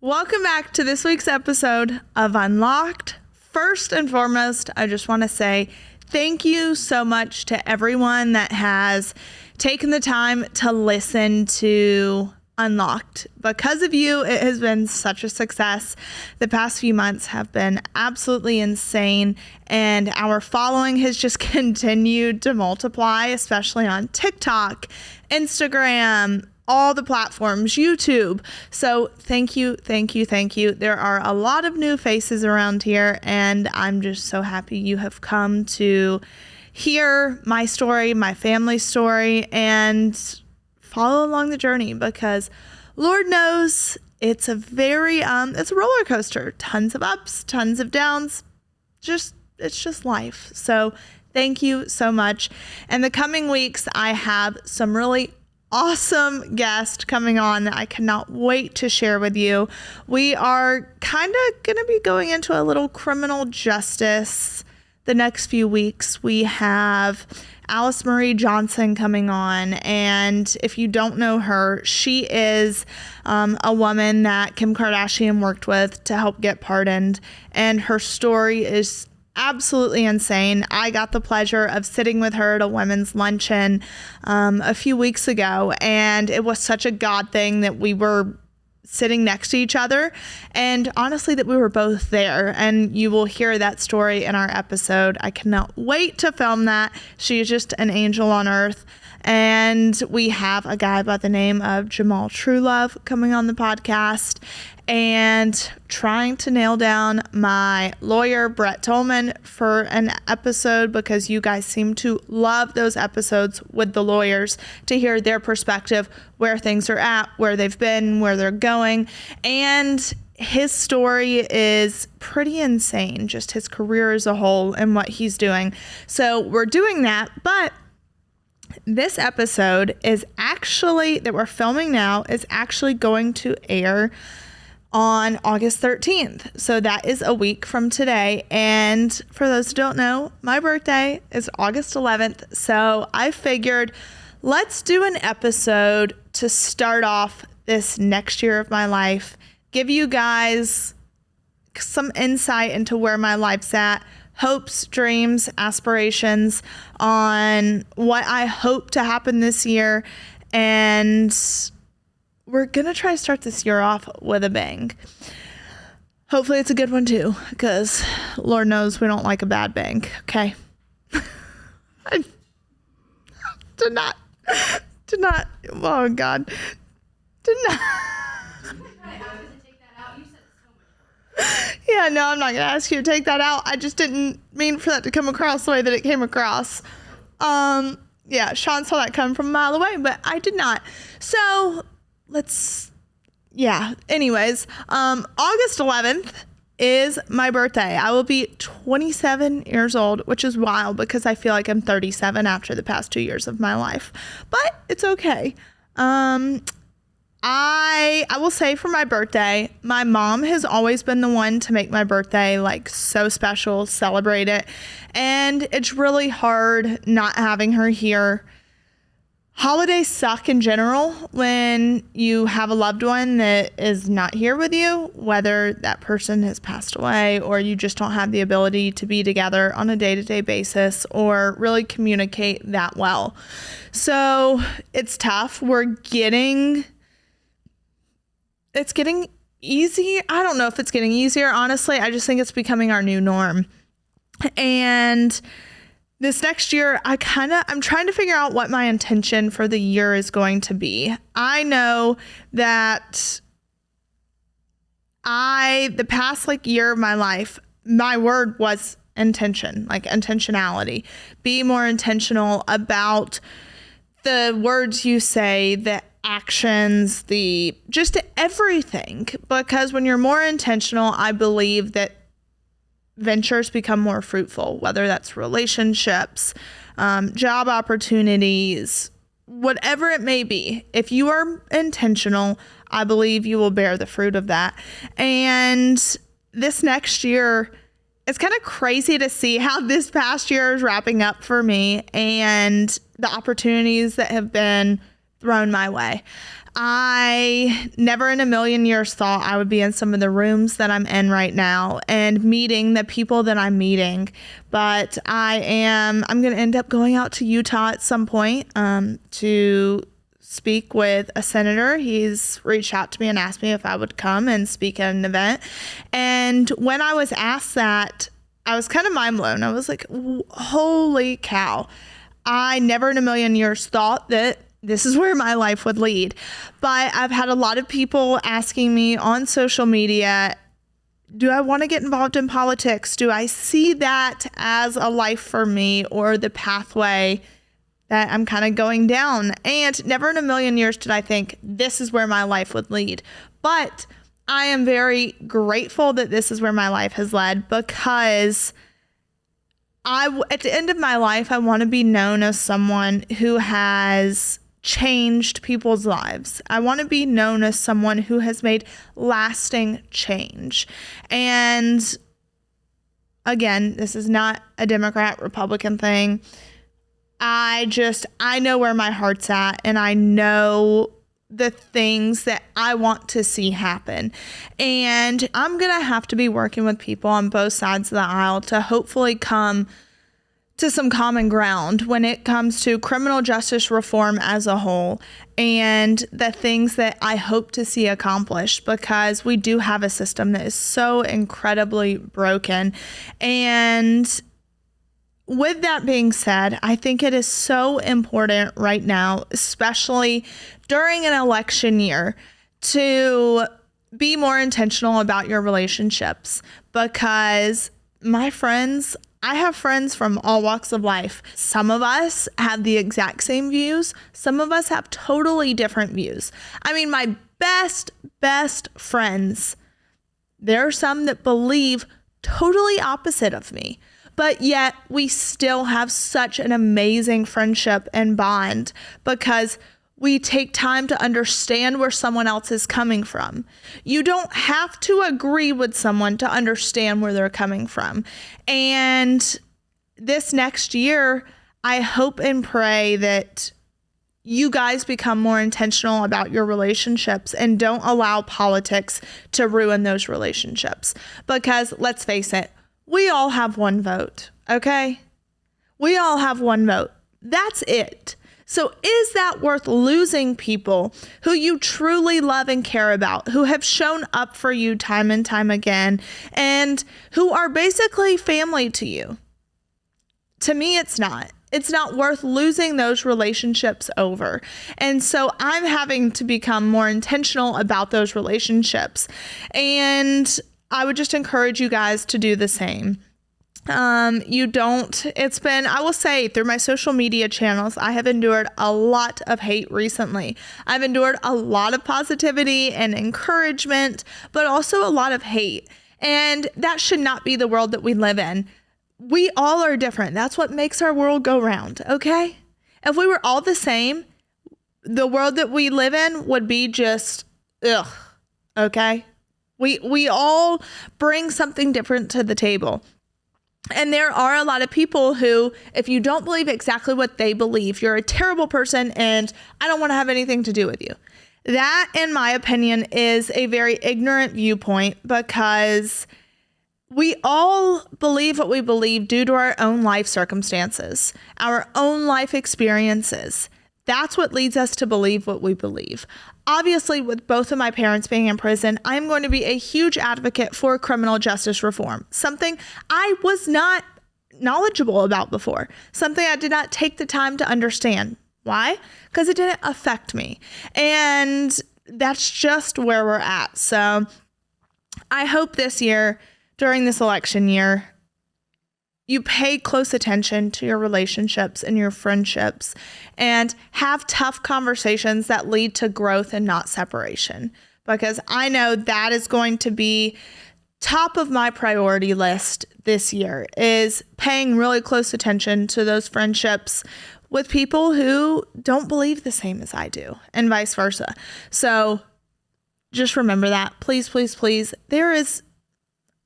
Welcome back to this week's episode of Unlocked. First and foremost, I just want to say thank you so much to everyone that has taken the time to listen to Unlocked. Because of you, it has been such a success. The past few months have been absolutely insane, and our following has just continued to multiply, especially on TikTok, Instagram, all the platforms, YouTube. So thank you. There are a lot of new faces around here, and I'm just so happy you have come to hear my story, my family's story, and follow along the journey, because Lord knows it's a very, it's a roller coaster. Tons of ups, tons of downs. It's just life. So thank you so much. And the coming weeks, I have some really awesome guest coming on that I cannot wait to share with you. We are kind of going to be going into a little criminal justice the next few weeks. We have Alice Marie Johnson coming on, and if you don't know her, she is a woman that Kim Kardashian worked with to help get pardoned, and her story is absolutely insane. I got the pleasure of sitting with her at a women's luncheon a few weeks ago, and it was such a God thing that we were sitting next to each other, and honestly that we were both there, and you will hear that story in our episode. I cannot wait to film that. She is just an angel on earth. And we have a guy by the name of Jamal Truelove coming on the podcast and trying to nail down my lawyer, Brett Tolman, for an episode, because you guys seem to love those episodes with the lawyers to hear their perspective, where things are at, where they've been, where they're going. And his story is pretty insane, just his career as a whole and what he's doing. So we're doing that, but this episode is actually, that we're filming now, is actually going to air on August 13th. So that is a week from today. And for those who don't know, my birthday is August 11th. So I figured let's do an episode to start off this next year of my life, give you guys some insight into where my life's at, hopes, dreams, aspirations, on what I hope to happen this year. And we're going to try to start this year off with a bang. Hopefully it's a good one too, because Lord knows we don't like a bad bang. Okay. I did not, oh God, did not. Yeah, no, I'm not going to ask you to take that out. I just didn't mean for that to come across the way that it came across. Yeah, Sean saw that come from a mile away, but I did not. So anyways, August 11th is my birthday. I will be 27 years old, which is wild because I feel like I'm 37 after the past 2 years of my life, but it's okay. I will say for my birthday, my mom has always been the one to make my birthday like so special, celebrate it. And it's really hard not having her here. Holidays suck in general when you have a loved one that is not here with you, whether that person has passed away or you just don't have the ability to be together on a day-to-day basis or really communicate that well. So it's tough. It's getting easy. I don't know if it's getting easier, honestly. I just think it's becoming our new norm. And this next year, I'm trying to figure out what my intention for the year is going to be. I know that the past year of my life, my word was intention, intentionality. Be more intentional about the words you say, the actions, just everything. Because when you're more intentional, I believe that ventures become more fruitful, whether that's relationships, job opportunities, whatever it may be. If you are intentional, I believe you will bear the fruit of that. And this next year, it's kind of crazy to see how this past year is wrapping up for me and the opportunities that have been thrown my way. I never in a million years thought I would be in some of the rooms that I'm in right now and meeting the people that I'm meeting. But I'm going to end up going out to Utah at some point to speak with a senator. He's reached out to me and asked me if I would come and speak at an event. And when I was asked that, I was kind of mind blown. I was like, holy cow. I never in a million years thought that this is where my life would lead. But I've had a lot of people asking me on social media, do I want to get involved in politics? Do I see that as a life for me or the pathway that I'm kind of going down? And never in a million years did I think this is where my life would lead. But I am very grateful that this is where my life has led, because at the end of my life, I want to be known as someone who has changed people's lives. I want to be known as someone who has made lasting change. And again, this is not a Democrat, Republican thing. I know where my heart's at, and I know the things that I want to see happen. And I'm going to have to be working with people on both sides of the aisle to hopefully come to some common ground when it comes to criminal justice reform as a whole and the things that I hope to see accomplished, because we do have a system that is so incredibly broken. And with that being said, I think it is so important right now, especially during an election year, to be more intentional about your relationships, because my friends, I have friends from all walks of life. Some of us have the exact same views. Some of us have totally different views. I mean, my best friends, there are some that believe totally opposite of me, but yet we still have such an amazing friendship and bond because we take time to understand where someone else is coming from. You don't have to agree with someone to understand where they're coming from. And this next year, I hope and pray that you guys become more intentional about your relationships and don't allow politics to ruin those relationships. Because let's face it, we all have one vote, okay? We all have one vote. That's it. So is that worth losing people who you truly love and care about, who have shown up for you time and time again, and who are basically family to you? To me, it's not. It's not worth losing those relationships over. And so I'm having to become more intentional about those relationships. And I would just encourage you guys to do the same. I will say, through my social media channels, I have endured a lot of hate recently. I've endured a lot of positivity and encouragement, but also a lot of hate. And that should not be the world that we live in. We all are different. That's what makes our world go round, okay? If we were all the same, the world that we live in would be just, ugh, okay? We all bring something different to the table. And there are a lot of people who, if you don't believe exactly what they believe, you're a terrible person and I don't want to have anything to do with you. That, in my opinion, is a very ignorant viewpoint, because we all believe what we believe due to our own life circumstances, our own life experiences. That's what leads us to believe what we believe. Obviously, with both of my parents being in prison, I'm going to be a huge advocate for criminal justice reform, something I was not knowledgeable about before, something I did not take the time to understand. Why? Because it didn't affect me. And that's just where we're at. So I hope this year, during this election year, you pay close attention to your relationships and your friendships and have tough conversations that lead to growth and not separation. Because I know that is going to be top of my priority list this year, is paying really close attention to those friendships with people who don't believe the same as I do, and vice versa. So just remember that. Please, please, please. There is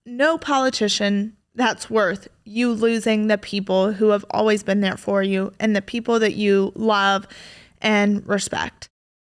no politician that's worth you losing the people who have always been there for you and the people that you love and respect.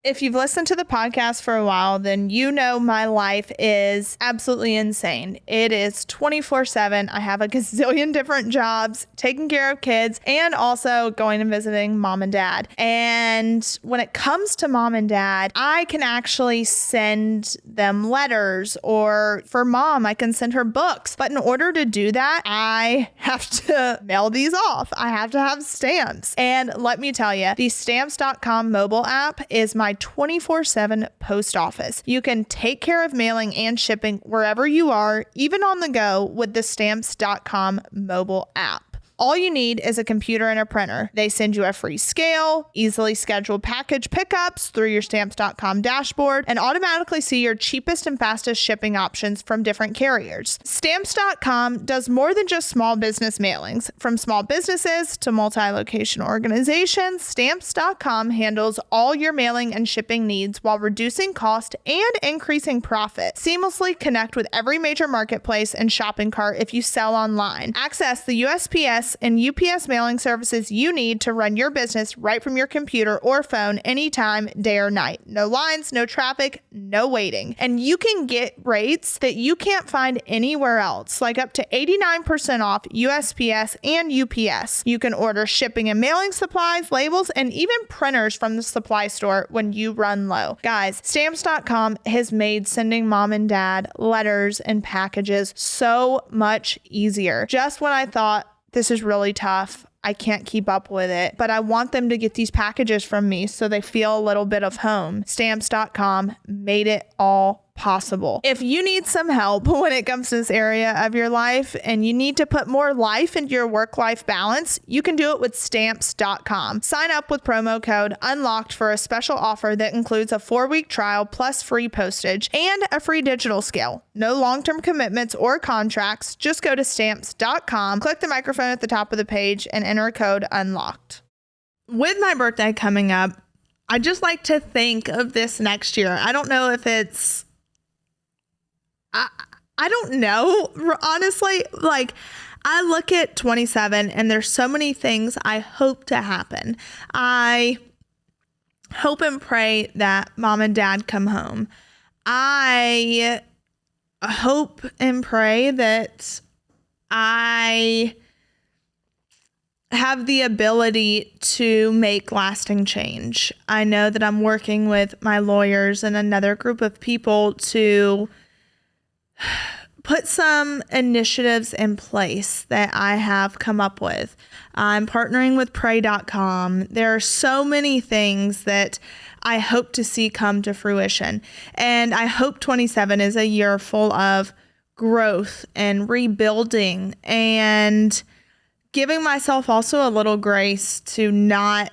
If you've listened to the podcast for a while, then you know my life is absolutely insane. It is 24/7. I have a gazillion different jobs, taking care of kids, and also going and visiting mom and dad. And when it comes to mom and dad, I can actually send them letters, or for mom, I can send her books. But in order to do that, I have to mail these off. I have to have stamps. And let me tell you, the stamps.com mobile app is my 24/7 post office. You can take care of mailing and shipping wherever you are, even on the go, with the stamps.com mobile app. All you need is a computer and a printer. They send you a free scale, easily scheduled package pickups through your stamps.com dashboard, and automatically see your cheapest and fastest shipping options from different carriers. Stamps.com does more than just small business mailings. From small businesses to multi-location organizations, Stamps.com handles all your mailing and shipping needs while reducing cost and increasing profit. Seamlessly connect with every major marketplace and shopping cart if you sell online. Access the USPS and UPS mailing services you need to run your business right from your computer or phone anytime, day or night. No lines, no traffic, no waiting. And you can get rates that you can't find anywhere else, like up to 89% off USPS and UPS. You can order shipping and mailing supplies, labels, and even printers from the supply store when you run low. Guys, Stamps.com has made sending mom and dad letters and packages so much easier. Just when I thought, this is really tough, I can't keep up with it, but I want them to get these packages from me so they feel a little bit of home. Stamps.com made it all possible. If you need some help when it comes to this area of your life and you need to put more life into your work-life balance, you can do it with Stamps.com. Sign up with promo code UNLOCKED for a special offer that includes a 4-week trial plus free postage and a free digital scale. No long-term commitments or contracts. Just go to Stamps.com, click the microphone at the top of the page, and enter code UNLOCKED. With my birthday coming up, I just like to think of this next year. I don't know if it's I don't know, honestly. Like, I look at 27 and there's so many things I hope to happen. I hope and pray that mom and dad come home. I hope and pray that I have the ability to make lasting change. I know that I'm working with my lawyers and another group of people to put some initiatives in place that I have come up with. I'm partnering with pray.com. There are so many things that I hope to see come to fruition. And I hope 27 is a year full of growth and rebuilding and giving myself also a little grace to not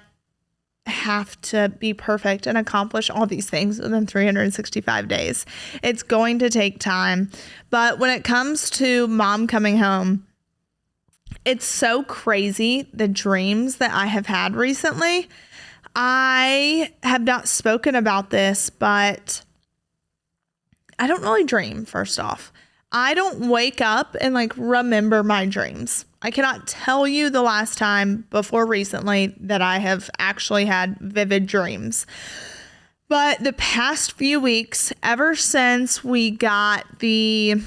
have to be perfect and accomplish all these things within 365 days. It's going to take time. But when it comes to mom coming home, it's so crazy, the dreams that I have had recently. I have not spoken about this, but I don't really dream, first off. I don't wake up and remember my dreams. I cannot tell you the last time before recently that I have actually had vivid dreams. But the past few weeks, ever since we got the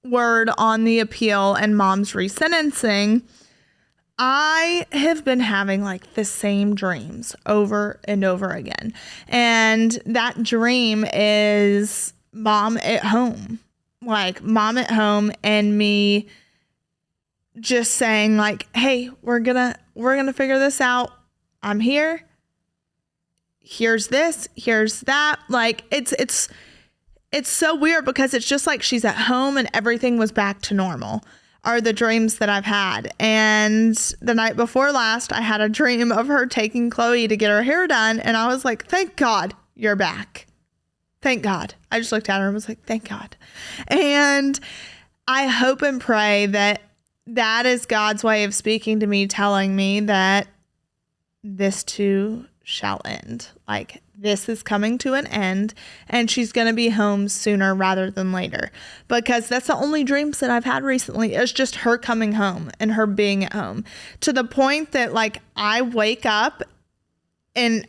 word on the appeal and mom's resentencing, I have been having the same dreams over and over again. And that dream is mom at home. Mom at home and me just saying hey, we're gonna figure this out. I'm here. Here's this, here's that. It's so weird because it's just she's at home and everything was back to normal, are the dreams that I've had. And the night before last, I had a dream of her taking Chloe to get her hair done. And I was like, thank God you're back. Thank God. I just looked at her and was like, thank God. And I hope and pray that that is God's way of speaking to me, telling me that this too shall end. This is coming to an end and she's going to be home sooner rather than later, because that's the only dreams that I've had recently is just her coming home and her being at home, to the point that I wake up And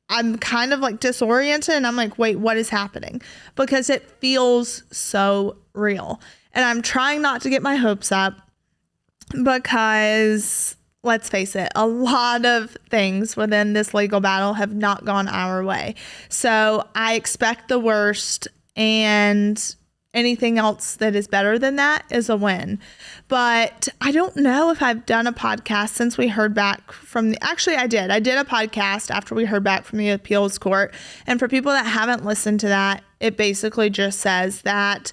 I'm kind of like disoriented, and I'm like, wait, what is happening? Because it feels so real. And I'm trying not to get my hopes up because, let's face it, a lot of things within this legal battle have not gone our way. So I expect the worst, and anything else that is better than that is a win. But I don't know if I've done a podcast since we heard back from actually I did a podcast after we heard back from the appeals court. And for people that haven't listened to that, it basically just says that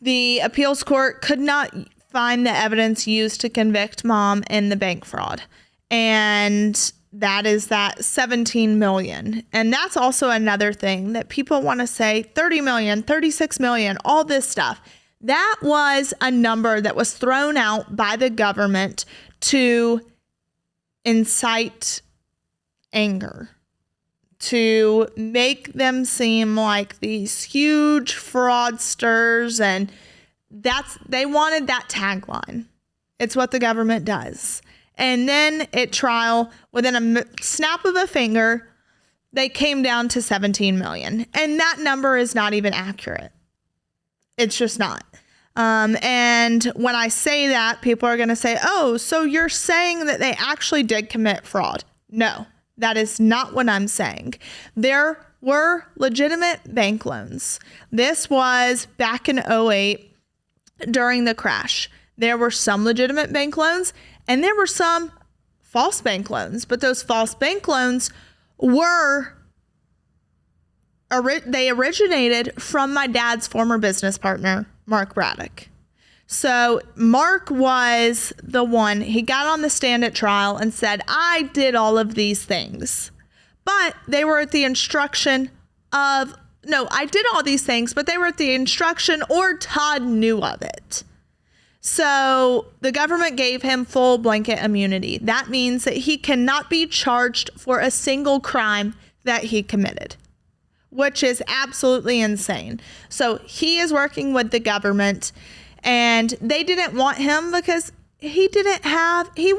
the appeals court could not find the evidence used to convict mom in the bank fraud. And that is that 17 million. And that's also another thing that people want to say, 30 million, 36 million, all this stuff. That was a number that was thrown out by the government to incite anger, to make them seem like these huge fraudsters. And they wanted that tagline. It's what the government does. And then at trial, within a snap of a finger, they came down to 17 million. And that number is not even accurate. It's just not. And when I say that, people are going to say, oh, so you're saying that they actually did commit fraud. No, that is not what I'm saying. There were legitimate bank loans. This was back in 2008 during the crash. There were some legitimate bank loans, and there were some false bank loans. But those false bank loans they originated from my dad's former business partner, Mark Braddock. So Mark was the one, he got on the stand at trial and said, I did all of these things. But they were at the instruction of, no, I did all these things, but they were at the instruction or Todd knew of it. So the government gave him full blanket immunity. That means that he cannot be charged for a single crime that he committed, which is absolutely insane. So he is working with the government, and they didn't want him because he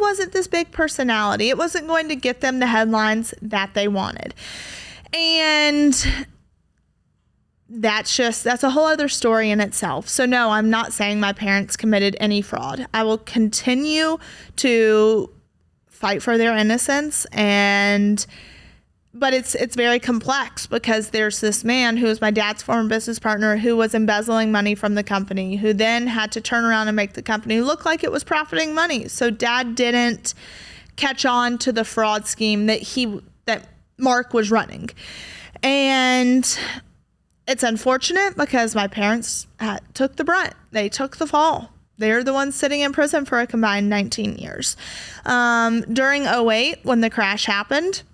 wasn't this big personality. It wasn't going to get them the headlines that they wanted. And that's a whole other story in itself. So no, I'm not saying my parents committed any fraud. I will continue to fight for their innocence, but it's very complex because there's this man who was my dad's former business partner who was embezzling money from the company, who then had to turn around and make the company look like it was profiting money. So dad didn't catch on to the fraud scheme that Mark was running. And it's unfortunate because my parents took the brunt. They took the fall. They're the ones sitting in prison for a combined 19 years. During 2008, when the crash happened,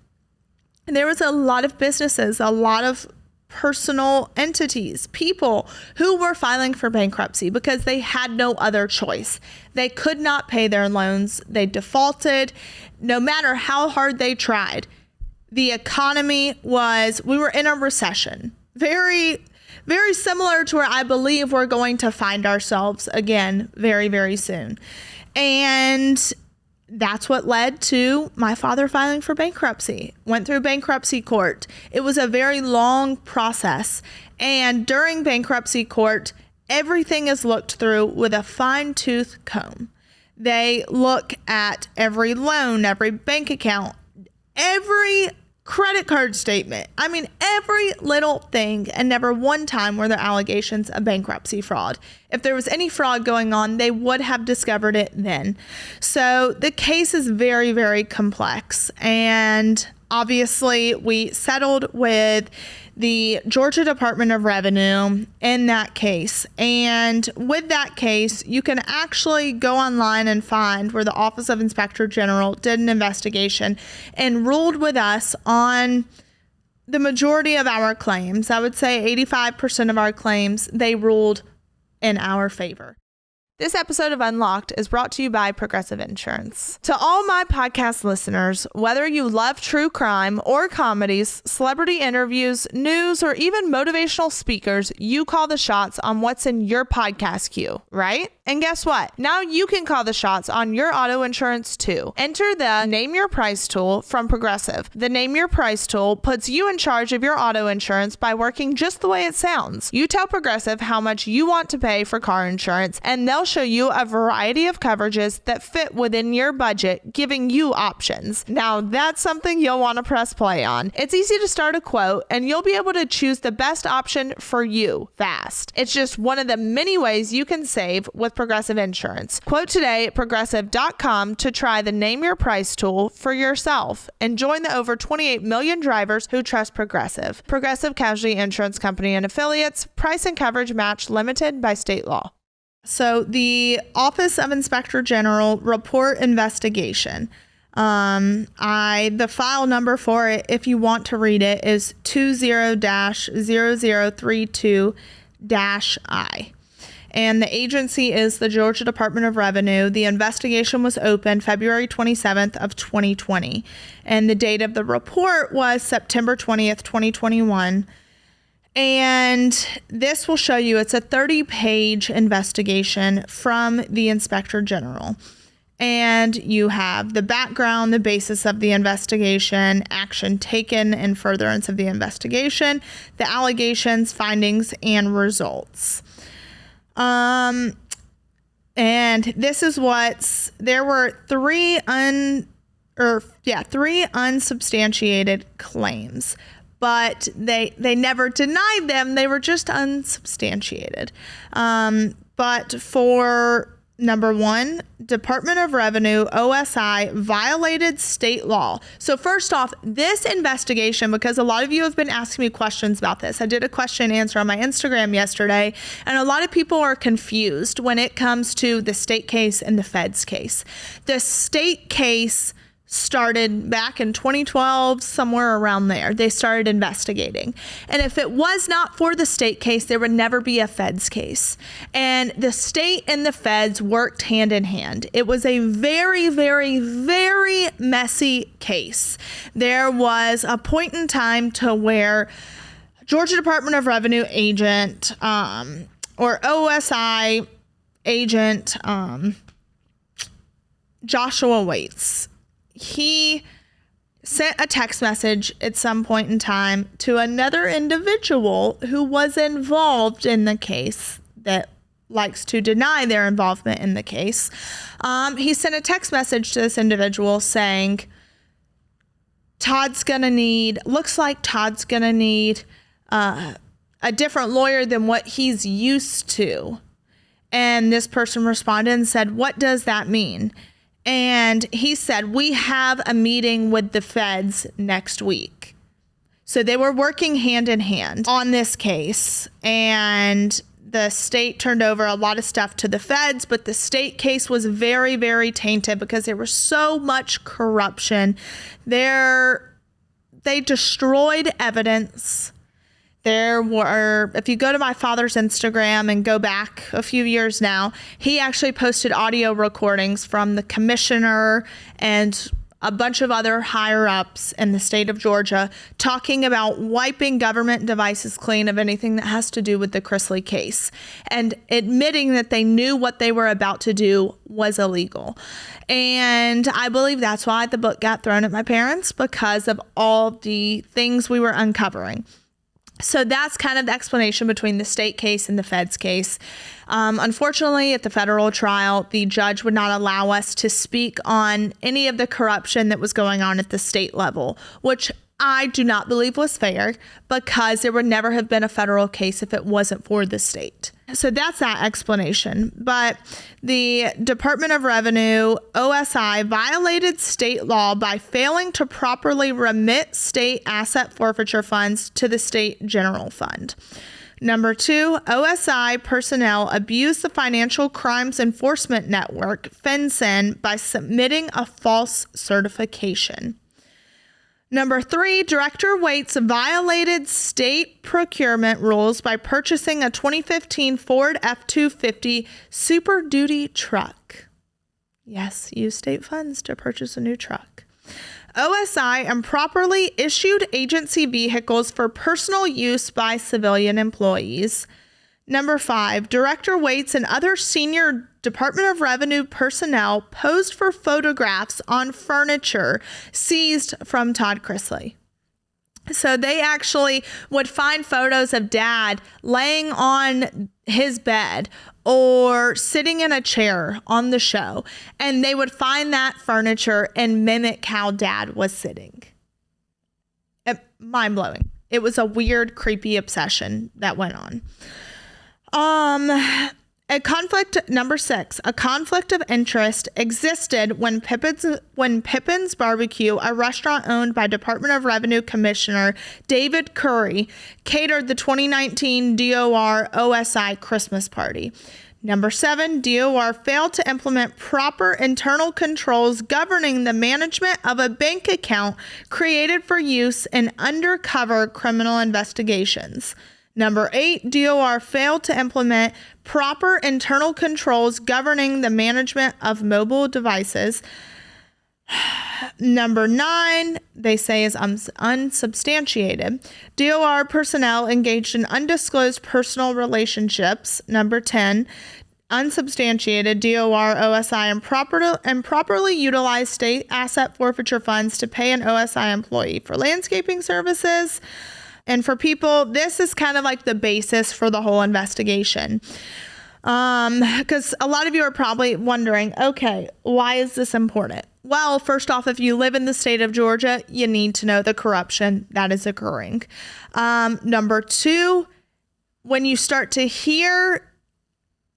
there was a lot of businesses, a lot of personal entities, people who were filing for bankruptcy because they had no other choice. They could not pay their loans. They defaulted. No matter how hard they tried, the economy we were in a recession. Very, very similar to where I believe we're going to find ourselves again very, very soon. And that's what led to my father filing for bankruptcy. Went through bankruptcy court. It was a very long process. And during bankruptcy court, everything is looked through with a fine-tooth comb. They look at every loan, every bank account, every credit card statement. I mean, every little thing, and never one time were there allegations of bankruptcy fraud. If there was any fraud going on, they would have discovered it then. So the case is very, very complex. And obviously, we settled with the Georgia Department of Revenue in that case. And with that case, you can actually go online and find where the Office of Inspector General did an investigation and ruled with us on the majority of our claims. I would say 85% of our claims, they ruled in our favor. This episode of Unlocked is brought to you by Progressive Insurance. To all my podcast listeners, whether you love true crime or comedies, celebrity interviews, news, or even motivational speakers, you call the shots on what's in your podcast queue, right? And guess what? Now you can call the shots on your auto insurance too. Enter the Name Your Price tool from Progressive. The Name Your Price tool puts you in charge of your auto insurance by working just the way it sounds. You tell Progressive how much you want to pay for car insurance, and they'll show you a variety of coverages that fit within your budget, giving you options. Now that's something you'll want to press play on. It's easy to start a quote, and you'll be able to choose the best option for you fast. It's just one of the many ways you can save with Progressive Insurance. Quote today at progressive.com to try the Name Your Price tool for yourself and join the over 28 million drivers who trust Progressive. Progressive Casualty Insurance Company and Affiliates. Price and coverage match limited by state law. So the Office of Inspector General report investigation. The file number for it, if you want to read it, is 20-0032-I. And the agency is the Georgia Department of Revenue. The investigation was opened February 27th of 2020. And the date of the report was September 20th, 2021. And this will show you, it's a 30-page investigation from the Inspector General. And you have the background, the basis of the investigation, action taken in furtherance of the investigation, the allegations, findings, and results. And this is there were three unsubstantiated claims. But they never denied them. They were just unsubstantiated. But for number one, Department of Revenue, OSI, violated state law. So first off, this investigation, because a lot of you have been asking me questions about this. I did a question and answer on my Instagram yesterday, and a lot of people are confused when it comes to the state case and the feds case. The state case started back in 2012, somewhere around there. They started investigating. And if it was not for the state case, there would never be a feds case. And the state and the feds worked hand in hand. It was a very, very, very messy case. There was a point in time to where Georgia Department of Revenue agent, or OSI agent, Joshua Waits, he sent a text message at some point in time to another individual who was involved in the case that likes to deny their involvement in the case. He sent a text message to this individual saying, looks like Todd's gonna need a different lawyer than what he's used to. And this person responded and said, "What does that mean?" And he said, "We have a meeting with the feds next week." So they were working hand in hand on this case, and the state turned over a lot of stuff to the feds, but the state case was very, very tainted because there was so much corruption. They destroyed evidence. If you go to my father's Instagram and go back a few years now, he actually posted audio recordings from the commissioner and a bunch of other higher ups in the state of Georgia talking about wiping government devices clean of anything that has to do with the Chrisley case and admitting that they knew what they were about to do was illegal. And I believe that's why the book got thrown at my parents, because of all the things we were uncovering. So that's kind of the explanation between the state case and the feds case. Unfortunately, at the federal trial, the judge would not allow us to speak on any of the corruption that was going on at the state level, which I do not believe was fair, because there would never have been a federal case if it wasn't for the state. So that's that explanation. But the Department of Revenue, OSI, violated state law by failing to properly remit state asset forfeiture funds to the state general fund. Number two, OSI personnel abused the Financial Crimes Enforcement Network, FinCEN, by submitting a false certification. Number 3, Director Waits violated state procurement rules by purchasing a 2015 Ford F-250 Super Duty truck. Yes, use state funds to purchase a new truck. OSI improperly issued agency vehicles for personal use by civilian employees. Number 5, Director Waits and other senior Department of Revenue personnel posed for photographs on furniture seized from Todd Chrisley. So they actually would find photos of Dad laying on his bed or sitting in a chair on the show, and they would find that furniture and mimic how Dad was sitting. Mind-blowing. It was a weird, creepy obsession that went on. Number 6, a conflict of interest existed when Pippin's Barbecue, a restaurant owned by Department of Revenue Commissioner David Curry, catered the 2019 DOR OSI Christmas party. Number 7, DOR failed to implement proper internal controls governing the management of a bank account created for use in undercover criminal investigations. Number 8, DOR failed to implement proper internal controls governing the management of mobile devices. Number 9, they say is unsubstantiated. DOR personnel engaged in undisclosed personal relationships. Number 10, unsubstantiated. DOR OSI improperly utilized state asset forfeiture funds to pay an OSI employee for landscaping services. And for people, this is kind of like the basis for the whole investigation. Because a lot of you are probably wondering, okay, why is this important? Well, first off, if you live in the state of Georgia, you need to know the corruption that is occurring. Number 2, when you start to hear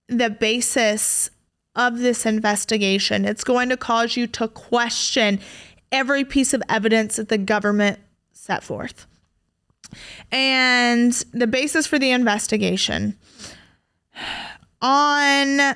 the basis of this investigation, it's going to cause you to question every piece of evidence that the government set forth. And the basis for the investigation. On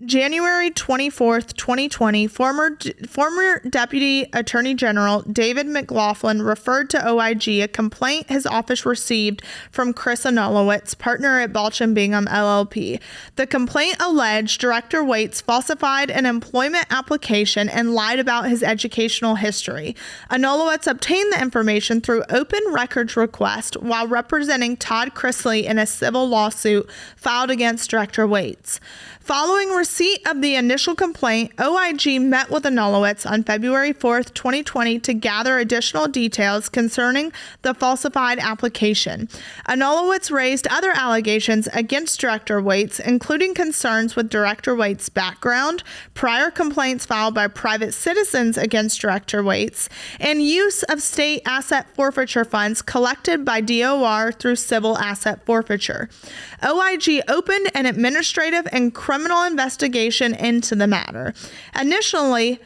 January 24th, 2020, former Deputy Attorney General David McLaughlin referred to OIG a complaint his office received from Chris Anulowitz, partner at Balch & Bingham LLP. The complaint alleged Director Waits falsified an employment application and lied about his educational history. Anulowitz obtained the information through open records request while representing Todd Chrisley in a civil lawsuit filed against Director Waits. Following receipt of the initial complaint, OIG met with Anulowitz on February 4th, 2020 to gather additional details concerning the falsified application. Anulowitz raised other allegations against Director Waits, including concerns with Director Waits' background, prior complaints filed by private citizens against Director Waits, and use of state asset forfeiture funds collected by DOR through civil asset forfeiture. OIG opened an administrative and criminal investigation into the matter. Initially,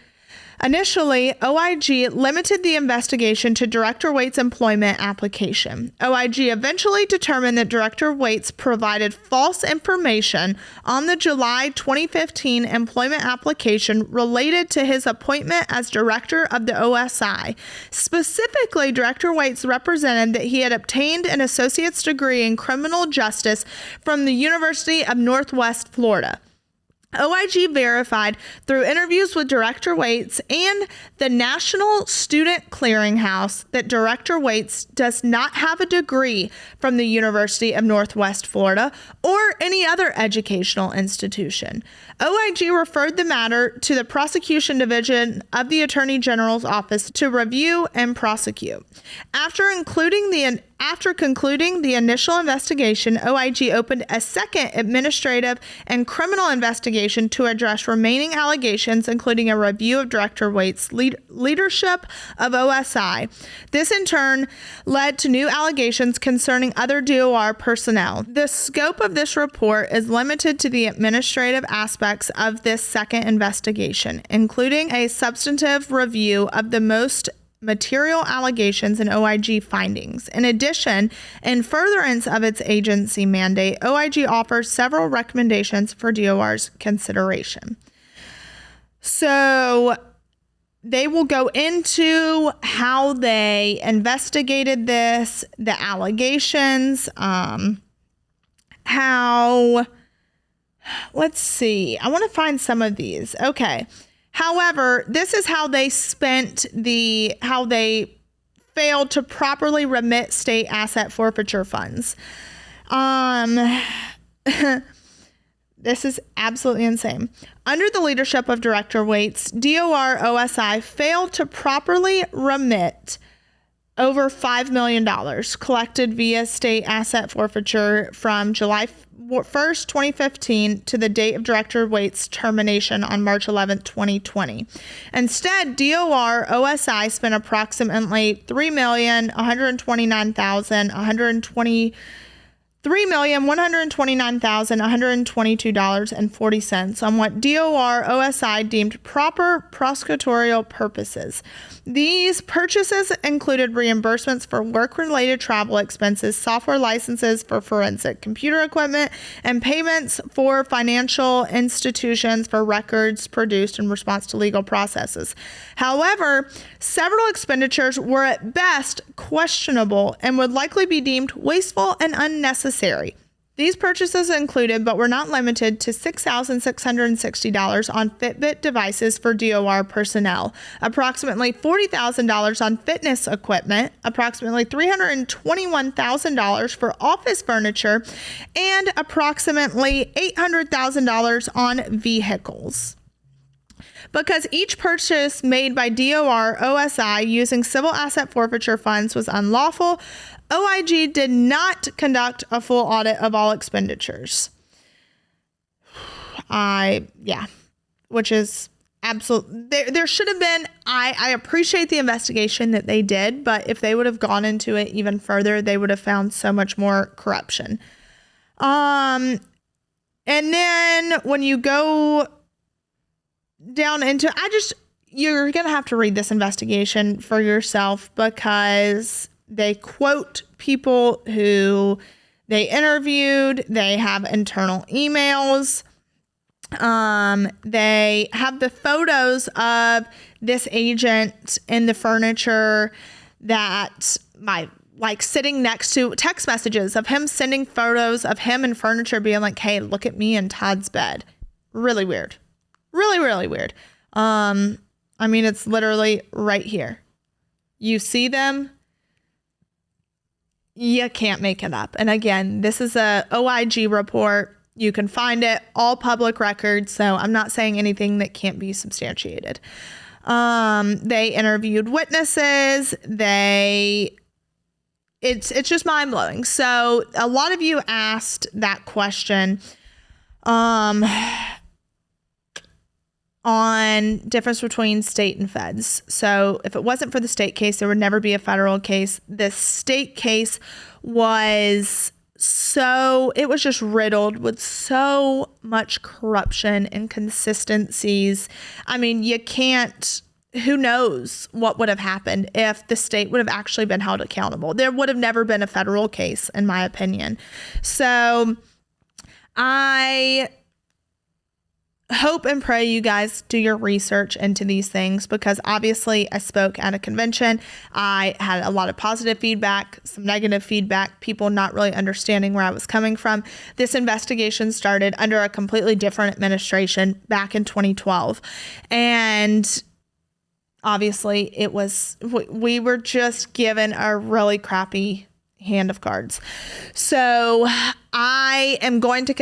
OIG limited the investigation to Director Waits' employment application. OIG eventually determined that Director Waits provided false information on the July 2015 employment application related to his appointment as director of the OSI. Specifically, Director Waits represented that he had obtained an associate's degree in criminal justice from the University of Northwest Florida. OIG verified through interviews with Director Waits and the National Student Clearinghouse that Director Waits does not have a degree from the University of Northwest Florida or any other educational institution. OIG referred the matter to the Prosecution Division of the Attorney General's Office to review and prosecute. After concluding the initial investigation, OIG opened a second administrative and criminal investigation to address remaining allegations, including a review of Director Waits' leadership of OSI. This, in turn, led to new allegations concerning other DOR personnel. The scope of this report is limited to the administrative aspects of this second investigation, including a substantive review of the most material allegations and OIG findings. In addition, in furtherance of its agency mandate, OIG offers several recommendations for DOR's consideration. So they will go into how they investigated this, the allegations, let's see. I want to find some of these. Okay. However, this is how they how they failed to properly remit state asset forfeiture funds. This is absolutely insane. Under the leadership of Director Waits, DOR OSI failed to properly remit over $5 million collected via state asset forfeiture from July 1st, 2015 to the date of Director Waits' termination on March 11th, 2020. Instead, DOR OSI spent approximately $3,129,122.40 on what DOR OSI deemed proper prosecutorial purposes. These purchases included reimbursements for work-related travel expenses, software licenses for forensic computer equipment, and payments for financial institutions for records produced in response to legal processes. However, several expenditures were at best questionable and would likely be deemed wasteful and unnecessary. These purchases included, but were not limited to, $6,660 on Fitbit devices for DOR personnel, approximately $40,000 on fitness equipment, approximately $321,000 for office furniture, and approximately $800,000 on vehicles. Because each purchase made by DOR OSI using civil asset forfeiture funds was unlawful, OIG did not conduct a full audit of all expenditures. Which is absolute. There should have been, I appreciate the investigation that they did, but if they would have gone into it even further, they would have found so much more corruption. And then when you go down into, you're going to have to read this investigation for yourself, because they quote people who they interviewed. They have internal emails. They have the photos of this agent in the furniture that sitting next to text messages of him sending photos of him in furniture being like, hey, look at me in Todd's bed. Really weird. Really, really weird. It's literally right here. You see them. You can't make it up. And again, this is a OIG report. You can find it, all public records. So I'm not saying anything that can't be substantiated. They interviewed witnesses. It's just mind blowing. So a lot of you asked that question, on difference between state and feds. So if it wasn't for the state case, there would never be a federal case. The state case was just riddled with so much corruption and inconsistencies. Who knows what would have happened if the state would have actually been held accountable. There would have never been a federal case, in my opinion. So I hope and pray you guys do your research into these things, because obviously I spoke at a convention. I had a lot of positive feedback, some negative feedback, people not really understanding where I was coming from. This investigation started under a completely different administration back in 2012. And obviously we were just given a really crappy hand of cards. So I'm going to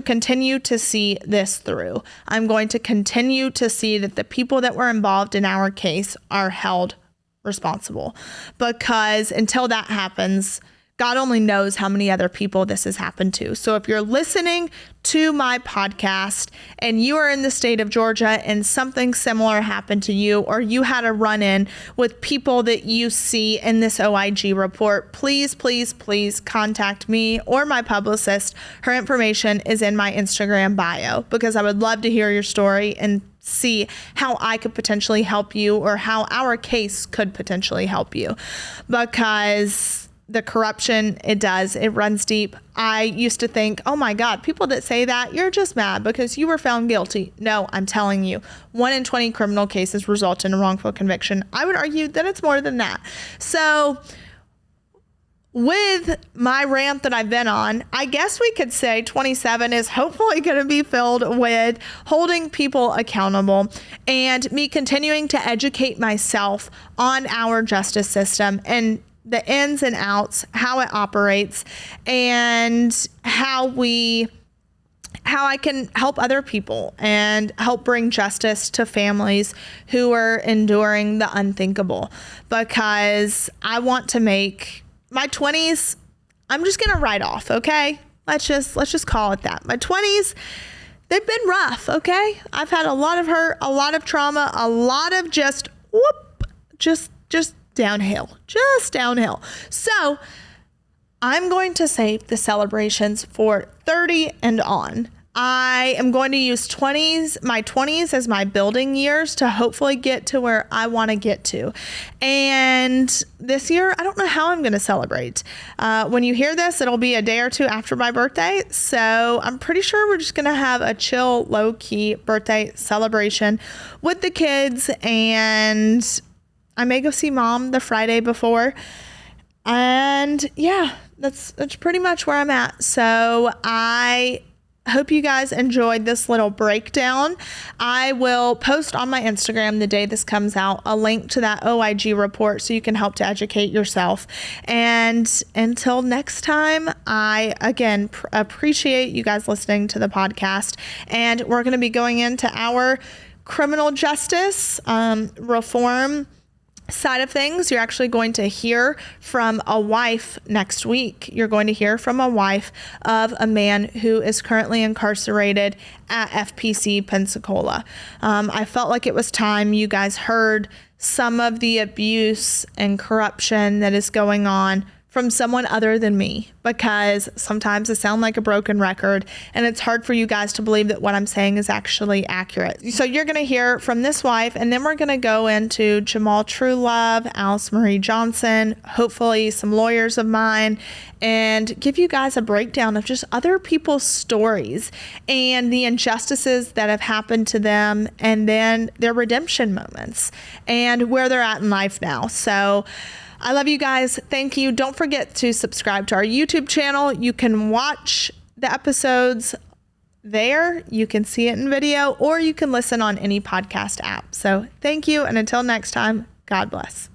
continue to see this through. I'm going to continue to see that the people that were involved in our case are held responsible, because until that happens, God only knows how many other people this has happened to. So if you're listening to my podcast and you are in the state of Georgia and something similar happened to you, or you had a run-in with people that you see in this OIG report, please, please, please contact me or my publicist. Her information is in my Instagram bio, because I would love to hear your story and see how I could potentially help you, or how our case could potentially help you, because the corruption, it does. It runs deep. I used to think, oh my God, people that say that, you're just mad because you were found guilty. No, I'm telling you, 1 in 20 criminal cases result in a wrongful conviction. I would argue that it's more than that. So with my rant that I've been on, I guess we could say 27 is hopefully going to be filled with holding people accountable and me continuing to educate myself on our justice system and the ins and outs, how it operates, and how I can help other people and help bring justice to families who are enduring the unthinkable. Because I want to make my 20s, I'm just going to write off, okay? Let's just call it that. My 20s, they've been rough, okay? I've had a lot of hurt, a lot of trauma, a lot of just downhill, just downhill. So I'm going to save the celebrations for 30 and on. I am going to use my 20s as my building years to hopefully get to where I want to get to. And this year, I don't know how I'm going to celebrate. When you hear this, it'll be a day or two after my birthday. So I'm pretty sure we're just going to have a chill, low-key birthday celebration with the kids. And I may go see Mom the Friday before. And yeah, that's pretty much where I'm at. So I hope you guys enjoyed this little breakdown. I will post on my Instagram the day this comes out a link to that OIG report so you can help to educate yourself. And until next time, I again appreciate you guys listening to the podcast. And we're going to be going into our criminal justice reform side of things. You're actually going to hear from a wife next week. You're going to hear from a wife of a man who is currently incarcerated at FPC Pensacola. I felt like it was time you guys heard some of the abuse and corruption that is going on from someone other than me, because sometimes it sounds like a broken record and it's hard for you guys to believe that what I'm saying is actually accurate. So you're going to hear from this wife, and then we're going to go into Jamal Truelove, Alice Marie Johnson, hopefully some lawyers of mine, and give you guys a breakdown of just other people's stories and the injustices that have happened to them, and then their redemption moments and where they're at in life now. So I love you guys. Thank you. Don't forget to subscribe to our YouTube channel. You can watch the episodes there. You can see it in video, or you can listen on any podcast app. So thank you. And until next time, God bless.